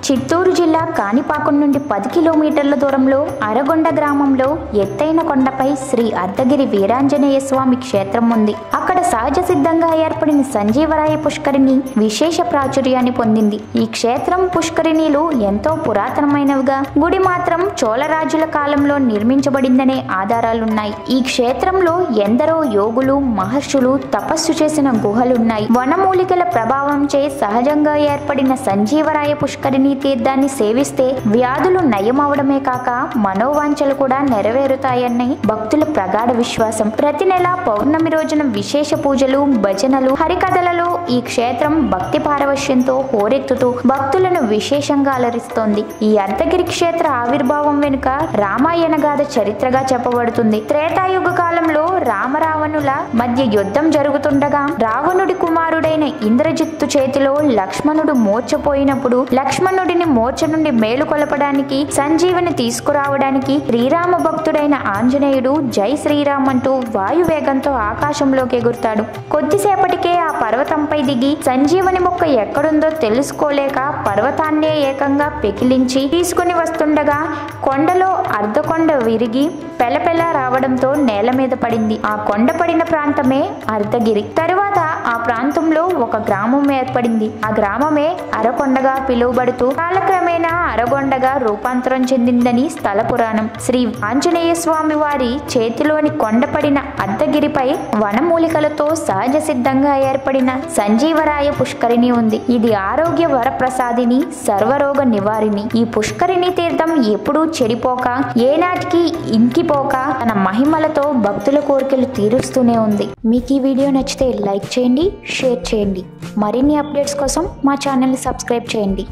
చిత్తూరు జిల్లా కాణిపాకం నుండి 10 కిలోమీటర్ల దూరంలో అరగొండ గ్రామంలో ఎత్తైన కొండపై శ్రీ అర్ధగిరి వీరాంజనేయ స్వామి క్షేత్రం ఉంది. అక్కడ సహజ సిద్ధంగా ఏర్పడిన సంజీవరాయ పుష్కరిణి విశేష ప్రాచుర్యాన్ని పొందింది. ఈ క్షేత్రం పుష్కరిణిలు ఎంతో పురాతనమైనవిగా, గుడి మాత్రం చోళరాజుల కాలంలో నిర్మించబడిందనే ఆధారాలున్నాయి. ఈ క్షేత్రంలో ఎందరో యోగులు, మహర్షులు తపస్సు చేసిన గుహలున్నాయి. వనమూలికల ప్రభావంచే సహజంగా ఏర్పడిన సంజీవరాయ పుష్కరిణి తీర్థాన్ని సేవిస్తే వ్యాధులు నయమవడమే కాక మనోవాంఛలు కూడా నెరవేరుతాయని భక్తుల ప్రగాఢ విశ్వాసం. ప్రతి నెల పౌర్ణమి రోజున విశేష పూజలు, భజనలు, హరికథలలో ఈ క్షేత్రం భక్తి పారవశ్యంతో హోరెత్తుతూ భక్తులను విశేషంగా అలరిస్తోంది. ఈ అర్ధగిరి క్షేత్ర ఆవిర్భావం వెనుక రామాయణ గాథ చరిత్రగా చెప్పబడుతుంది. త్రేతాయుగ కాలంలో రామరావణుల మధ్య యుద్ధం జరుగుతుండగా రావణుడి కుమారుడైన ఇంద్రజిత్తు చేతిలో లక్ష్మణుడు మూర్ఛపోయినప్పుడు లక్ష్మణుడిని మూర్ఛ నుండి మేలుకొలపడానికి, సంజీవిని తీసుకురావడానికి శ్రీరామ భక్తుడైన ఆంజనేయుడు జై శ్రీరామ్ అంటూ వాయువేగంతో ఆకాశంలోకి ఎగురుతాడు. కొద్దిసేపటికే ఆ పర్వతంపై దిగి సంజీవని మొక్క ఎక్కడుందో తెలుసుకోలేక పర్వతాన్నే ఏకంగా పెకిలించి తీసుకుని వస్తుండగా కొండలో అర్ధకొండ విరిగి పెలపెల రావడంతో నేల మీద పడింది. ఆ కొండ పడిన ప్రాంతమే అర్ధగిరి. తరువాత ఆ ప్రాంతంలో ఒక గ్రామం ఏర్పడింది. ఆ గ్రామమే అరకొండగా పిలువబడుతూ కాలక్రమేణా అరగొండగా రూపాంతరం చెందిందని స్థల పురాణం. శ్రీ ఆంజనేయ స్వామి వారి చేతిలోని కొండపడిన అర్ధగిరిపై వనమూలికలతో సహజ సిద్ధంగా ఏర్పడిన సంజీవరాయ పుష్కరిణి ఉంది. ఇది ఆరోగ్య వరప్రసాదిని, సర్వరోగ నివారిణి. ఈ పుష్కరిణి తీర్థం ఎప్పుడూ చెడిపోక, ఏనాటికి ఇంకిపోక తన మహిమలతో భక్తుల కోరికలు తీరుస్తూనే ఉంది. మీకు ఈ వీడియో నచ్చితే లైక్ చేయండి, షేర్ చేయండి. మరిన్ని అప్డేట్స్ కోసం మా ఛానల్ని సబ్స్క్రైబ్ చేయండి.